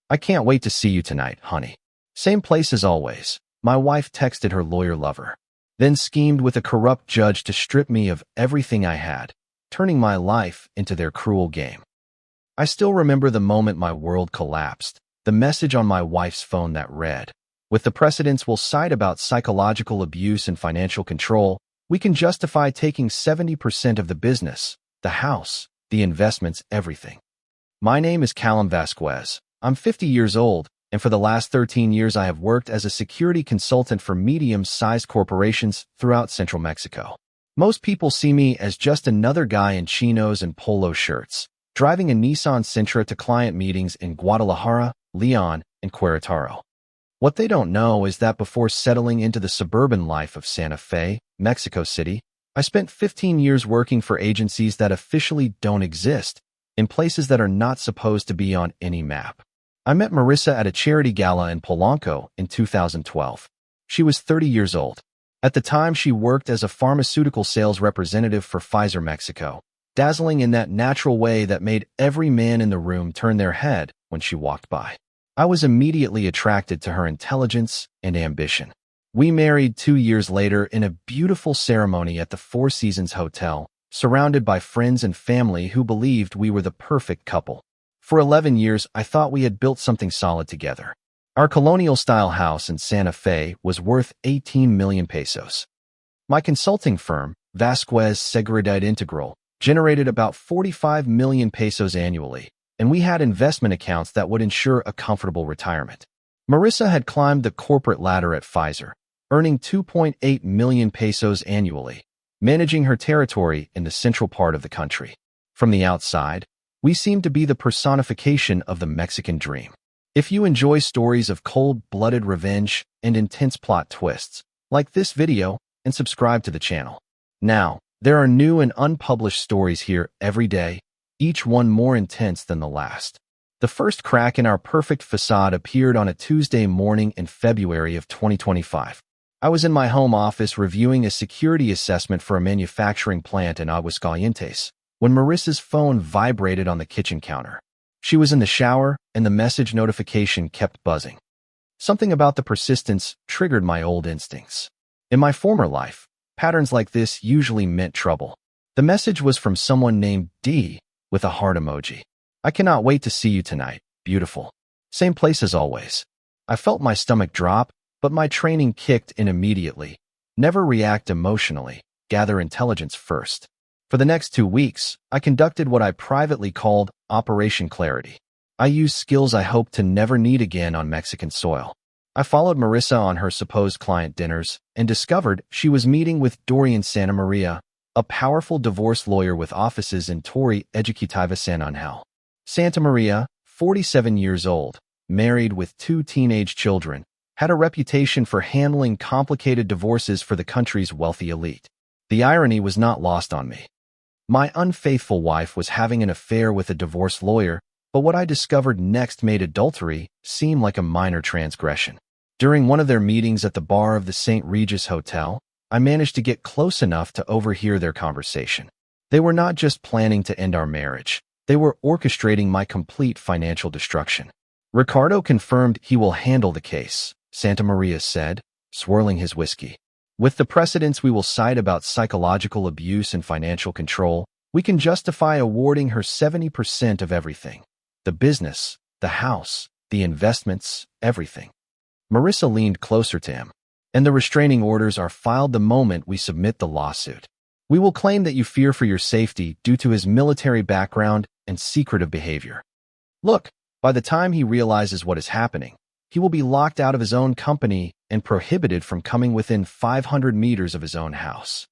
I can't wait to see you tonight, honey. Same place as always. My wife texted her lawyer lover, then schemed with a corrupt judge to strip me of everything I had, turning my life into their cruel game. I still remember the moment my world collapsed, the message on my wife's phone that read, "With the precedents we'll cite about psychological abuse and financial control, we can justify taking 70% of the business, the house, the investments, everything." My name is Callum Vasquez. I'm 50 years old, and for the last 13 years I have worked as a security consultant for medium-sized corporations throughout central Mexico. Most people see me as just another guy in chinos and polo shirts, driving a Nissan Sentra to client meetings in Guadalajara, Leon, and Querétaro. What they don't know is that before settling into the suburban life of Santa Fe, Mexico City, I spent 15 years working for agencies that officially don't exist, in places that are not supposed to be on any map. I met Marissa at a charity gala in Polanco in 2012. She was 30 years old. At the time, she worked as a pharmaceutical sales representative for Pfizer Mexico, dazzling in that natural way that made every man in the room turn their head when she walked by. I was immediately attracted to her intelligence and ambition. We married 2 years later in a beautiful ceremony at the Four Seasons Hotel, surrounded by friends and family who believed we were the perfect couple. For 11 years, I thought we had built something solid together. Our colonial-style house in Santa Fe was worth 18 million pesos. My consulting firm, Vasquez Seguridad Integral, generated about 45 million pesos annually, and we had investment accounts that would ensure a comfortable retirement. Marissa had climbed the corporate ladder at Pfizer, earning 2.8 million pesos annually, managing her territory in the central part of the country. From the outside, we seemed to be the personification of the Mexican dream. If you enjoy stories of cold-blooded revenge and intense plot twists, like this video and subscribe to the channel. Now, there are new and unpublished stories here every day, each one more intense than the last. The first crack in our perfect facade appeared on a Tuesday morning in February of 2025. I was in my home office reviewing a security assessment for a manufacturing plant in Aguascalientes when Marissa's phone vibrated on the kitchen counter. She was in the shower, and the message notification kept buzzing. Something about the persistence triggered my old instincts. In my former life, patterns like this usually meant trouble. The message was from someone named D, with a heart emoji. "I cannot wait to see you tonight, beautiful. Same place as always." I felt my stomach drop, but my training kicked in immediately. Never react emotionally, gather intelligence first. For the next 2 weeks, I conducted what I privately called Operation Clarity. I used skills I hoped to never need again on Mexican soil. I followed Marissa on her supposed client dinners and discovered she was meeting with Dorian Santa Maria, a powerful divorce lawyer with offices in Torre Ejecutiva San Angel. Santa Maria, 47 years old, married with 2 teenage children, had a reputation for handling complicated divorces for the country's wealthy elite. The irony was not lost on me. My unfaithful wife was having an affair with a divorce lawyer, but what I discovered next made adultery seem like a minor transgression. During one of their meetings at the bar of the St. Regis Hotel, I managed to get close enough to overhear their conversation. They were not just planning to end our marriage, they were orchestrating my complete financial destruction. "Ricardo confirmed he will handle the case," Santa Maria said, swirling his whiskey. "With the precedents we will cite about psychological abuse and financial control, we can justify awarding her 70% of everything. The business, the house, the investments, everything." Marissa leaned closer to him. "And the restraining orders are filed the moment we submit the lawsuit. We will claim that you fear for your safety due to his military background and secretive behavior. Look, by the time he realizes what is happening, he will be locked out of his own company and prohibited from coming within 500 meters of his own house."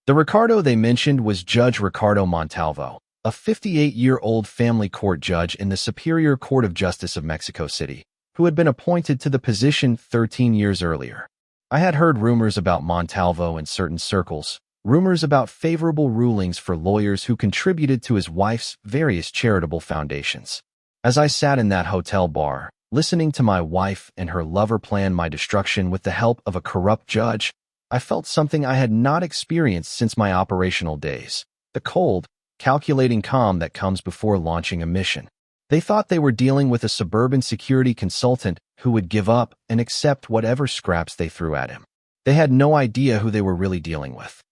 The Ricardo they mentioned was Judge Ricardo Montalvo, a 58-year-old family court judge in the Superior Court of Justice of Mexico City, who had been appointed to the position 13 years earlier. I had heard rumors about Montalvo in certain circles, rumors about favorable rulings for lawyers who contributed to his wife's various charitable foundations. As I sat in that hotel bar, listening to my wife and her lover plan my destruction with the help of a corrupt judge, I felt something I had not experienced since my operational days: the cold, calculating calm that comes before launching a mission. They thought they were dealing with a suburban security consultant who would give up and accept whatever scraps they threw at him. They had no idea who they were really dealing with.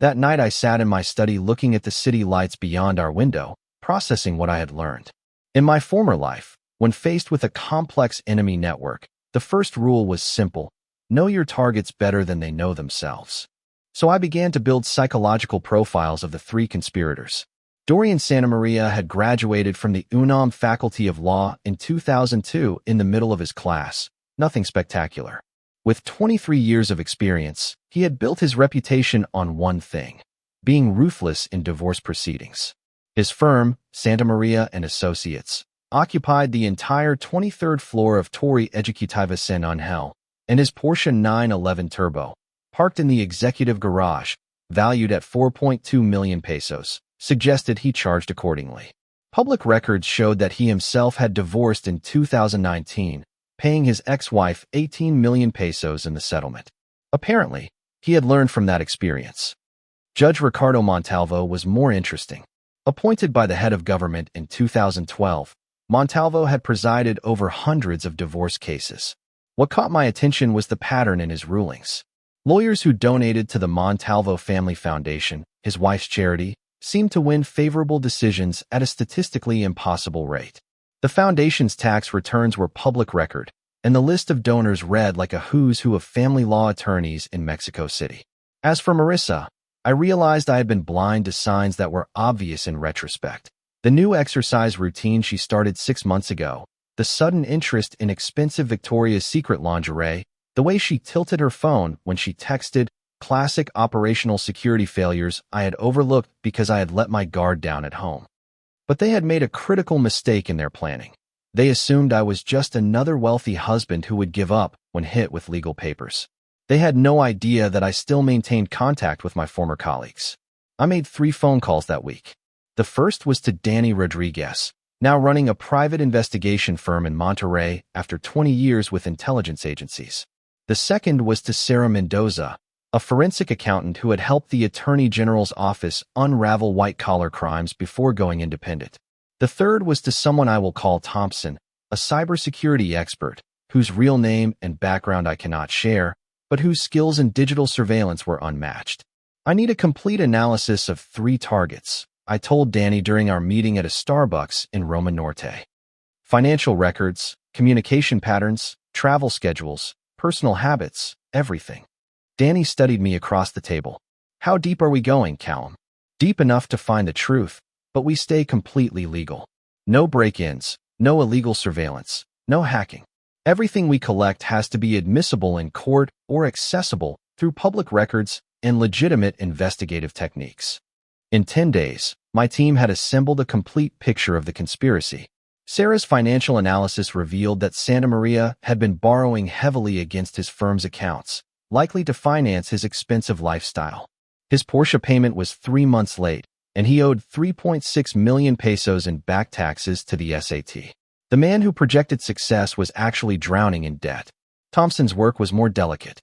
That night I sat in my study looking at the city lights beyond our window, processing what I had learned. In my former life, when faced with a complex enemy network, the first rule was simple: know your targets better than they know themselves. So I began to build psychological profiles of the three conspirators. Dorian Santamaria had graduated from the UNAM Faculty of Law in 2002 in the middle of his class. Nothing spectacular. With 23 years of experience, he had built his reputation on one thing: being ruthless in divorce proceedings. His firm, Santamaria and Associates, occupied the entire 23rd floor of Torre Ejecutiva San Angel, and his Porsche 911 Turbo, parked in the executive garage, valued at 4.2 million pesos, suggested he charged accordingly. Public records showed that he himself had divorced in 2019, paying his ex-wife 18 million pesos in the settlement. Apparently, he had learned from that experience. Judge Ricardo Montalvo was more interesting. Appointed by the head of government in 2012, Montalvo had presided over hundreds of divorce cases. What caught my attention was the pattern in his rulings. Lawyers who donated to the Montalvo Family Foundation, his wife's charity, seemed to win favorable decisions at a statistically impossible rate. The foundation's tax returns were public record, and the list of donors read like a who's who of family law attorneys in Mexico City. As for Marissa, I realized I had been blind to signs that were obvious in retrospect. The new exercise routine she started 6 months ago, the sudden interest in expensive Victoria's Secret lingerie, the way she tilted her phone when she texted, classic operational security failures I had overlooked because I had let my guard down at home. But they had made a critical mistake in their planning. They assumed I was just another wealthy husband who would give up when hit with legal papers. They had no idea that I still maintained contact with my former colleagues. I made 3 phone calls that week. The first was to Danny Rodriguez, now running a private investigation firm in Monterrey after 20 years with intelligence agencies. The second was to Sarah Mendoza, a forensic accountant who had helped the Attorney General's office unravel white-collar crimes before going independent. The third was to someone I will call Thompson, a cybersecurity expert, whose real name and background I cannot share, but whose skills in digital surveillance were unmatched. I need a complete analysis of 3 targets, I told Danny during our meeting at a Starbucks in Roma Norte. Financial records, communication patterns, travel schedules, personal habits, everything. Danny studied me across the table. How deep are we going, Callum? Deep enough to find the truth, but we stay completely legal. No break-ins, no illegal surveillance, no hacking. Everything we collect has to be admissible in court or accessible through public records and legitimate investigative techniques. In 10 days, my team had assembled a complete picture of the conspiracy. Sarah's financial analysis revealed that Santamaria had been borrowing heavily against his firm's accounts, likely to finance his expensive lifestyle. His Porsche payment was 3 months late, and he owed 3.6 million pesos in back taxes to the SAT. The man who projected success was actually drowning in debt. Thompson's work was more delicate.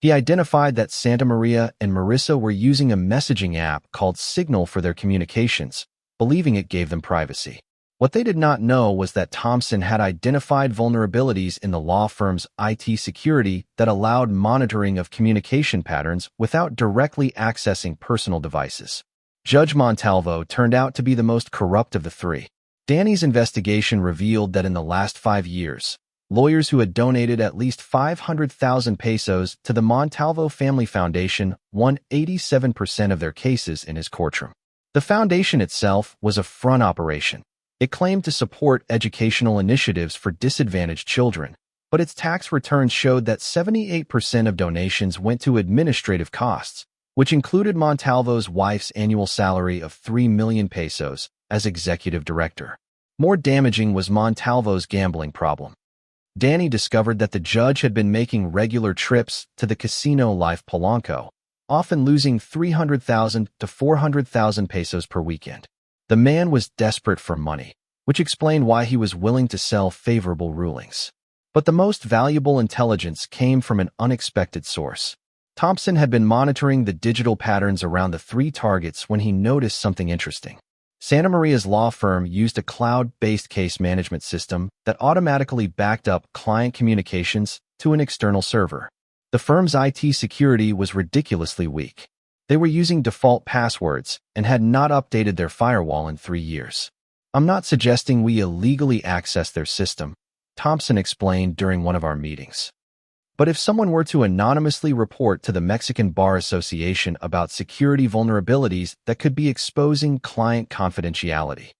He identified that Santamaria and Marissa were using a messaging app called Signal for their communications, believing it gave them privacy. What they did not know was that Thompson had identified vulnerabilities in the law firm's IT security that allowed monitoring of communication patterns without directly accessing personal devices. Judge Montalvo turned out to be the most corrupt of the 3. Danny's investigation revealed that in the last 5 years, lawyers who had donated at least 500,000 pesos to the Montalvo Family Foundation won 87% of their cases in his courtroom. The foundation itself was a front operation. It claimed to support educational initiatives for disadvantaged children, but its tax returns showed that 78% of donations went to administrative costs, which included Montalvo's wife's annual salary of 3 million pesos as executive director. More damaging was Montalvo's gambling problem. Danny discovered that the judge had been making regular trips to the casino Life Polanco, often losing 300,000 to 400,000 pesos per weekend. The man was desperate for money, which explained why he was willing to sell favorable rulings. But the most valuable intelligence came from an unexpected source. Thompson had been monitoring the digital patterns around the 3 targets when he noticed something interesting. Santa Maria's law firm used a cloud-based case management system that automatically backed up client communications to an external server. The firm's IT security was ridiculously weak. They were using default passwords and had not updated their firewall in 3 years. "I'm not suggesting we illegally access their system," Thompson explained during one of our meetings. "But if someone were to anonymously report to the Mexican Bar Association about security vulnerabilities that could be exposing client confidentiality."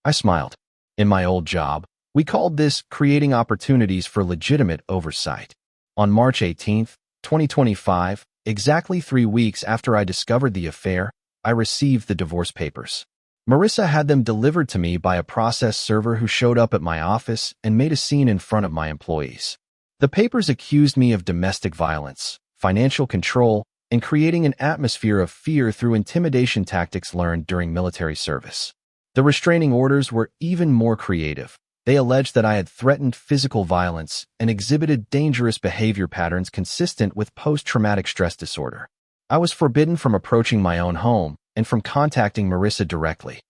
I smiled. In my old job, we called this creating opportunities for legitimate oversight. On March 18, 2025, exactly 3 weeks after I discovered the affair, I received the divorce papers. Marissa had them delivered to me by a process server who showed up at my office and made a scene in front of my employees. The papers accused me of domestic violence, financial control, and creating an atmosphere of fear through intimidation tactics learned during military service. The restraining orders were even more creative. They alleged that I had threatened physical violence and exhibited dangerous behavior patterns consistent with post-traumatic stress disorder. I was forbidden from approaching my own home and from contacting Marissa directly.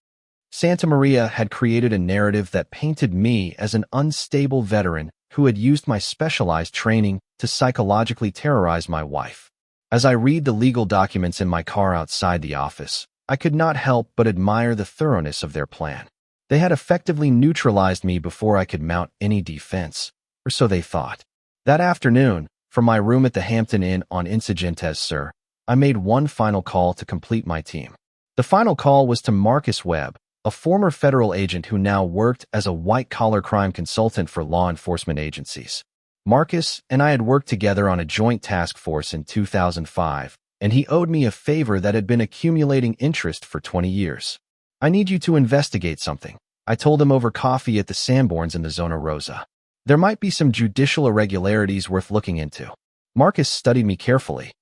Santa Maria had created a narrative that painted me as an unstable veteran who had used my specialized training to psychologically terrorize my wife. As I read the legal documents in my car outside the office, I could not help but admire the thoroughness of their plan. They had effectively neutralized me before I could mount any defense, or so they thought. That afternoon, from my room at the Hampton Inn on Insurgentes Sur, I made one final call to complete my team. The final call was to Marcus Webb, a former federal agent who now worked as a white-collar crime consultant for law enforcement agencies. Marcus and I had worked together on a joint task force in 2005, and he owed me a favor that had been accumulating interest for 20 years. "I need you to investigate something," I told him over coffee at the Sanborns in the Zona Rosa. "There might be some judicial irregularities worth looking into." Marcus studied me carefully.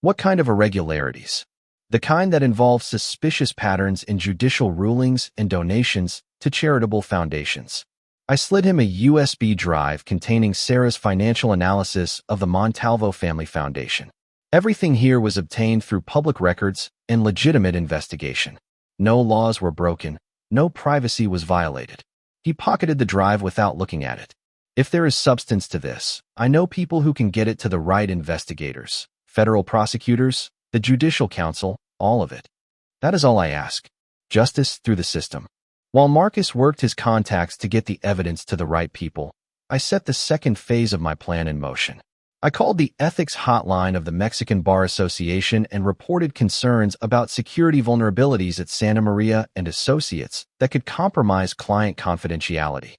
"What kind of irregularities?" "The kind that involve suspicious patterns in judicial rulings and donations to charitable foundations." I slid him a USB drive containing Sarah's financial analysis of the Montalvo Family Foundation. Everything here was obtained through public records and legitimate investigation. No laws were broken, no privacy was violated. He pocketed the drive without looking at it. "If there is substance to this, I know people who can get it to the right investigators, federal prosecutors, the Judicial Council, all of it. That is all I ask. Justice through the system." While Marcus worked his contacts to get the evidence to the right people, I set the second phase of my plan in motion. I called the ethics hotline of the Mexican Bar Association and reported concerns about security vulnerabilities at Santa Maria and Associates that could compromise client confidentiality.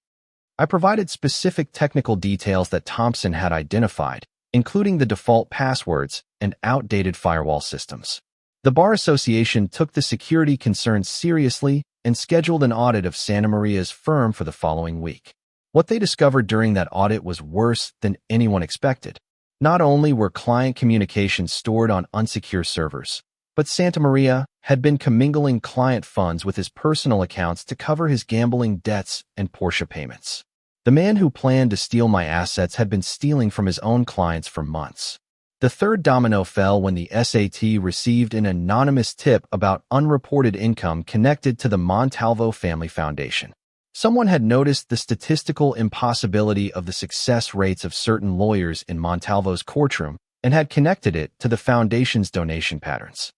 I provided specific technical details that Thompson had identified, including the default passwords and outdated firewall systems. The Bar Association took the security concerns seriously and scheduled an audit of Santa Maria's firm for the following week. What they discovered during that audit was worse than anyone expected. Not only were client communications stored on unsecure servers, but Santa Maria had been commingling client funds with his personal accounts to cover his gambling debts and Porsche payments. The man who planned to steal my assets had been stealing from his own clients for months. The third domino fell when the SAT received an anonymous tip about unreported income connected to the Montalvo Family Foundation. Someone had noticed the statistical impossibility of the success rates of certain lawyers in Montalvo's courtroom and had connected it to the foundation's donation patterns.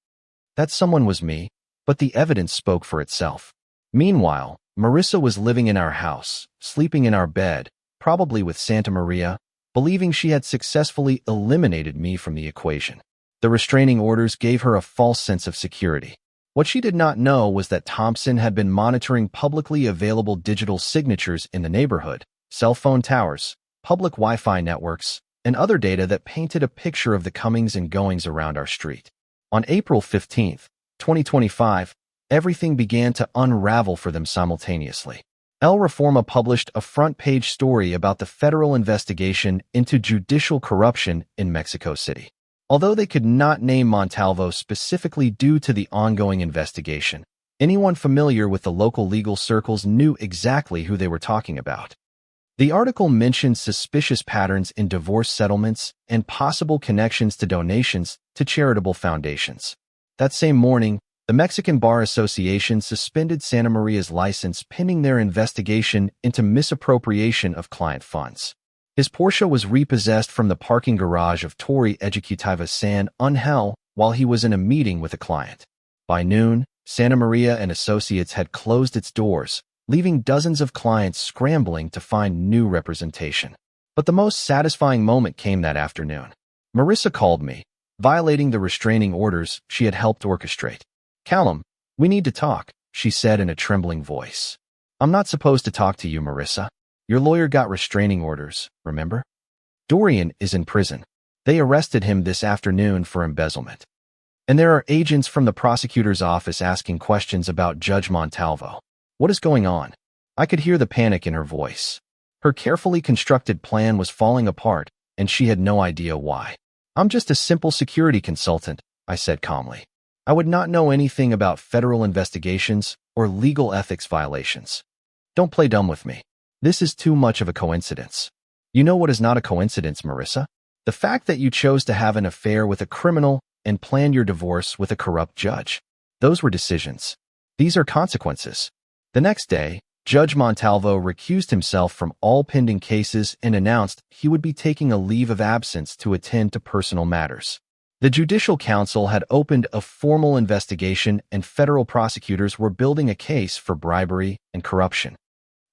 That someone was me, but the evidence spoke for itself. Meanwhile, Marissa was living in our house, sleeping in our bed, probably with Santa Maria, believing she had successfully eliminated me from the equation. The restraining orders gave her a false sense of security. What she did not know was that Thompson had been monitoring publicly available digital signatures in the neighborhood, cell phone towers, public Wi-Fi networks, and other data that painted a picture of the comings and goings around our street. On April 15, 2025, everything began to unravel for them simultaneously. El Reforma published a front-page story about the federal investigation into judicial corruption in Mexico City. Although they could not name Montalvo specifically due to the ongoing investigation, anyone familiar with the local legal circles knew exactly who they were talking about. The article mentioned suspicious patterns in divorce settlements and possible connections to donations to charitable foundations. That same morning, The Mexican Bar Association suspended Santa Maria's license pending their investigation into misappropriation of client funds. His Porsche was repossessed from the parking garage of Torre Ejecutiva San Angel while he was in a meeting with a client. By noon, Santa Maria and Associates had closed its doors, leaving dozens of clients scrambling to find new representation. But the most satisfying moment came that afternoon. Marissa called me, violating the restraining orders she had helped orchestrate. "Callum, we need to talk," she said in a trembling voice. "I'm not supposed to talk to you, Marissa. Your lawyer got restraining orders, remember? Dorian is in prison. They arrested him this afternoon for embezzlement. And there are agents from the prosecutor's office asking questions about Judge Montalvo. What is going on?" I could hear the panic in her voice. Her carefully constructed plan was falling apart, and she had no idea why. "I'm just a simple security consultant," I said calmly. "I would not know anything about federal investigations or legal ethics violations. Don't play dumb with me. This is too much of a coincidence." "You know what is not a coincidence, Marissa? The fact that you chose to have an affair with a criminal and plan your divorce with a corrupt judge. Those were decisions. These are consequences." The next day, Judge Montalvo recused himself from all pending cases and announced he would be taking a leave of absence to attend to personal matters. The Judicial Council had opened a formal investigation and federal prosecutors were building a case for bribery and corruption.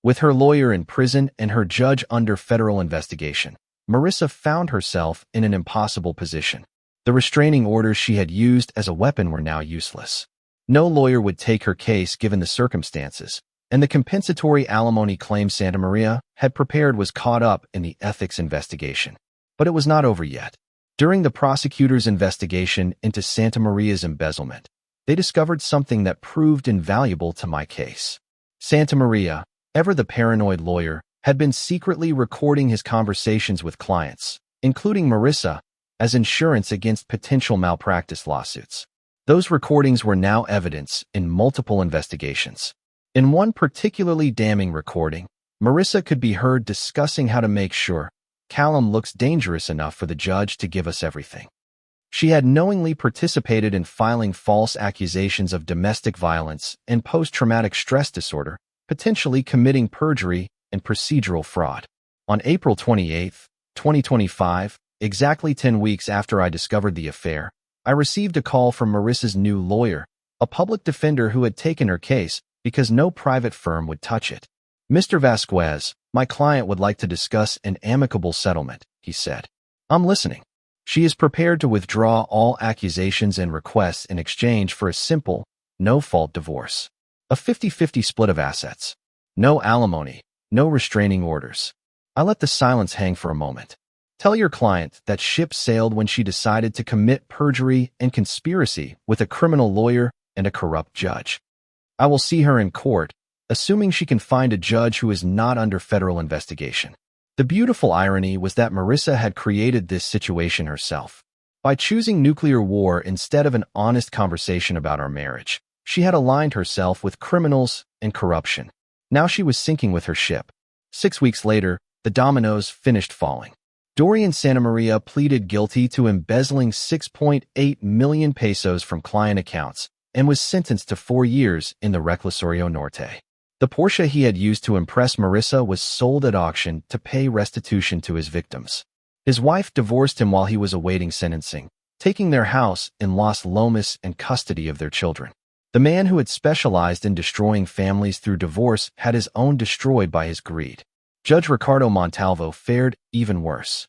With her lawyer in prison and her judge under federal investigation, Marissa found herself in an impossible position. The restraining orders she had used as a weapon were now useless. No lawyer would take her case given the circumstances, and the compensatory alimony claim Santa Maria had prepared was caught up in the ethics investigation. But it was not over yet. During the prosecutor's investigation into Santa Maria's embezzlement, they discovered something that proved invaluable to my case. Santa Maria, ever the paranoid lawyer, had been secretly recording his conversations with clients, including Marissa, as insurance against potential malpractice lawsuits. Those recordings were now evidence in multiple investigations. In one particularly damning recording, Marissa could be heard discussing how to make sure Callum looks dangerous enough for the judge to give us everything. She had knowingly participated in filing false accusations of domestic violence and post-traumatic stress disorder, potentially committing perjury and procedural fraud. On April 28, 2025, exactly 10 weeks after I discovered the affair, I received a call from Marissa's new lawyer, a public defender who had taken her case because no private firm would touch it. "Mr. Vasquez, my client would like to discuss an amicable settlement," he said. "I'm listening." She is prepared to withdraw all accusations and requests in exchange for a simple, no-fault divorce. A 50-50 split of assets. No alimony, no restraining orders. I let the silence hang for a moment. "Tell your client that ship sailed when she decided to commit perjury and conspiracy with a criminal lawyer and a corrupt judge. I will see her in court, assuming she can find a judge who is not under federal investigation." The beautiful irony was that Marissa had created this situation herself. By choosing nuclear war instead of an honest conversation about our marriage, she had aligned herself with criminals and corruption. Now she was sinking with her ship. 6 weeks later, the dominoes finished falling. Dorian Santa Maria pleaded guilty to embezzling 6.8 million pesos from client accounts and was sentenced to 4 years in the Reclusorio Norte. The Porsche he had used to impress Marissa was sold at auction to pay restitution to his victims. His wife divorced him while he was awaiting sentencing, taking their house in Las Lomas and custody of their children. The man who had specialized in destroying families through divorce had his own destroyed by his greed. Judge Ricardo Montalvo fared even worse.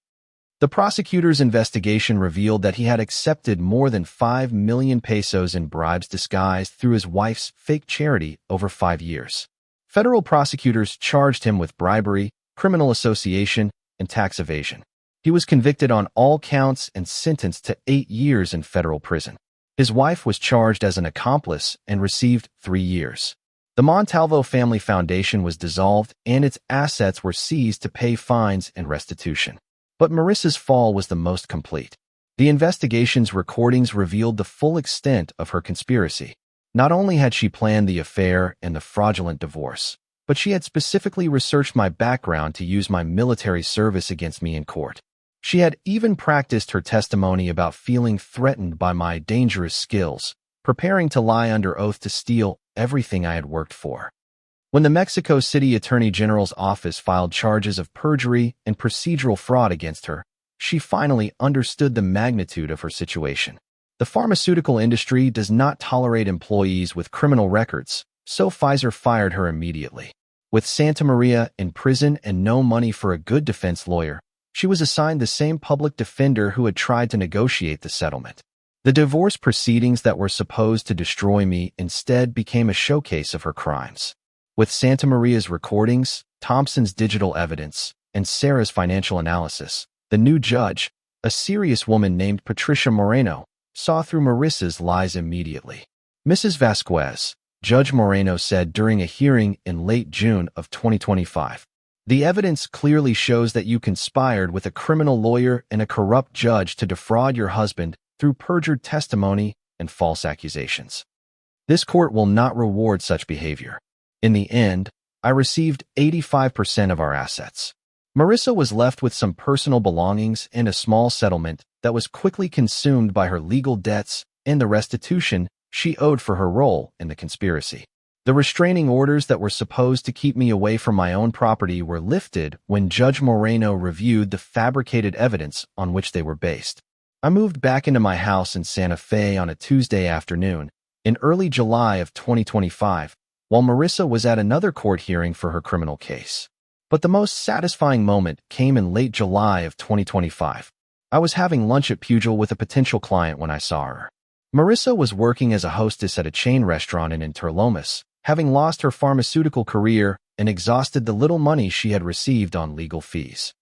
The prosecutor's investigation revealed that he had accepted more than 5 million pesos in bribes disguised through his wife's fake charity over 5 years. Federal prosecutors charged him with bribery, criminal association, and tax evasion. He was convicted on all counts and sentenced to 8 years in federal prison. His wife was charged as an accomplice and received 3 years. The Montalvo Family Foundation was dissolved and its assets were seized to pay fines and restitution. But Marissa's fall was the most complete. The investigation's recordings revealed the full extent of her conspiracy. Not only had she planned the affair and the fraudulent divorce, but she had specifically researched my background to use my military service against me in court. She had even practiced her testimony about feeling threatened by my dangerous skills, preparing to lie under oath to steal everything I had worked for. When the Mexico City Attorney General's office filed charges of perjury and procedural fraud against her, she finally understood the magnitude of her situation. The pharmaceutical industry does not tolerate employees with criminal records, so Pfizer fired her immediately. With Santa Maria in prison and no money for a good defense lawyer, she was assigned the same public defender who had tried to negotiate the settlement. The divorce proceedings that were supposed to destroy me instead became a showcase of her crimes. With Santa Maria's recordings, Thompson's digital evidence, and Sarah's financial analysis, the new judge, a serious woman named Patricia Moreno, saw through Marissa's lies immediately. Mrs. Vasquez, Judge Moreno said during a hearing in late June of 2025, "The evidence clearly shows that you conspired with a criminal lawyer and a corrupt judge to defraud your husband through perjured testimony and false accusations. This court will not reward such behavior. In the end, I received 85% of our assets." Marissa was left with some personal belongings and a small settlement that was quickly consumed by her legal debts and the restitution she owed for her role in the conspiracy. The restraining orders that were supposed to keep me away from my own property were lifted when Judge Moreno reviewed the fabricated evidence on which they were based. I moved back into my house in Santa Fe on a Tuesday afternoon in early July of 2025, while Marissa was at another court hearing for her criminal case. But the most satisfying moment came in late July of 2025. I was having lunch at Puget with a potential client when I saw her. Marissa was working as a hostess at a chain restaurant in Interlomas, having lost her pharmaceutical career and exhausted the little money she had received on legal fees.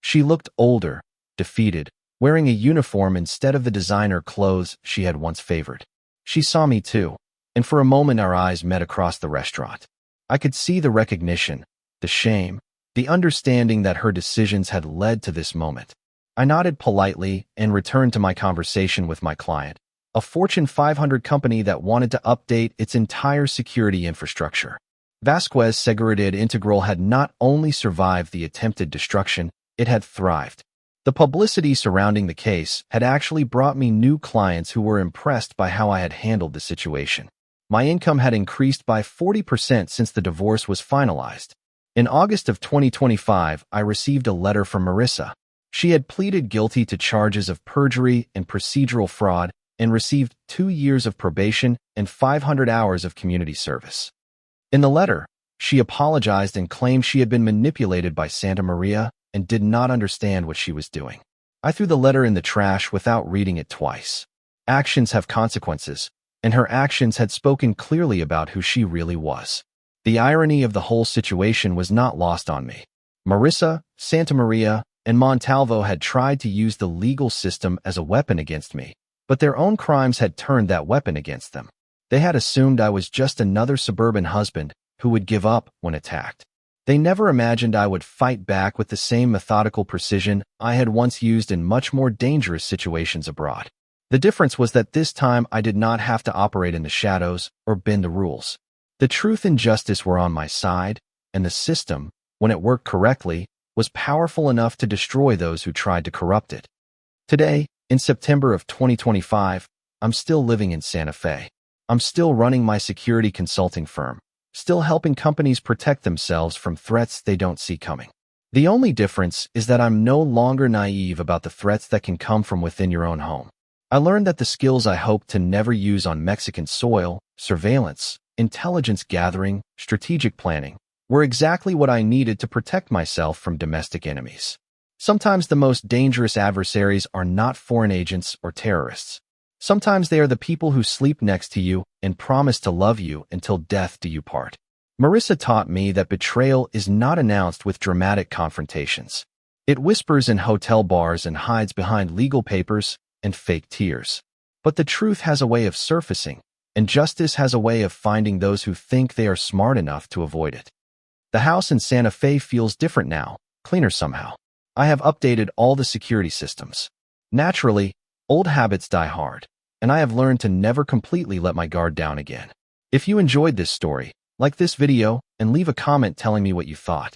She looked older, defeated, wearing a uniform instead of the designer clothes she had once favored. She saw me too, and for a moment our eyes met across the restaurant. I could see the recognition, the shame, the understanding that her decisions had led to this moment. I nodded politely and returned to my conversation with my client, a Fortune 500 company that wanted to update its entire security infrastructure. Vasquez Seguridad Integral had not only survived the attempted destruction, it had thrived. The publicity surrounding the case had actually brought me new clients who were impressed by how I had handled the situation. My income had increased by 40% since the divorce was finalized. In August of 2025, I received a letter from Marissa. She had pleaded guilty to charges of perjury and procedural fraud and received 2 years of probation and 500 hours of community service. In the letter, she apologized and claimed she had been manipulated by Santa Maria and did not understand what she was doing. I threw the letter in the trash without reading it twice. Actions have consequences, and her actions had spoken clearly about who she really was. The irony of the whole situation was not lost on me. Marissa, Santa Maria, and Montalvo had tried to use the legal system as a weapon against me, but their own crimes had turned that weapon against them. They had assumed I was just another suburban husband who would give up when attacked. They never imagined I would fight back with the same methodical precision I had once used in much more dangerous situations abroad. The difference was that this time I did not have to operate in the shadows or bend the rules. The truth and justice were on my side, and the system, when it worked correctly, was powerful enough to destroy those who tried to corrupt it. Today, in September of 2025, I'm still living in Santa Fe. I'm still running my security consulting firm, still helping companies protect themselves from threats they don't see coming. The only difference is that I'm no longer naive about the threats that can come from within your own home. I learned that the skills I hoped to never use on Mexican soil, surveillance, intelligence gathering, strategic planning, were exactly what I needed to protect myself from domestic enemies. Sometimes the most dangerous adversaries are not foreign agents or terrorists. Sometimes they are the people who sleep next to you and promise to love you until death do you part. Marissa taught me that betrayal is not announced with dramatic confrontations. It whispers in hotel bars and hides behind legal papers and fake tears. But the truth has a way of surfacing, and justice has a way of finding those who think they are smart enough to avoid it. The house in Santa Fe feels different now, cleaner somehow. I have updated all the security systems. Naturally, old habits die hard, and I have learned to never completely let my guard down again. If you enjoyed this story, like this video and leave a comment telling me what you thought.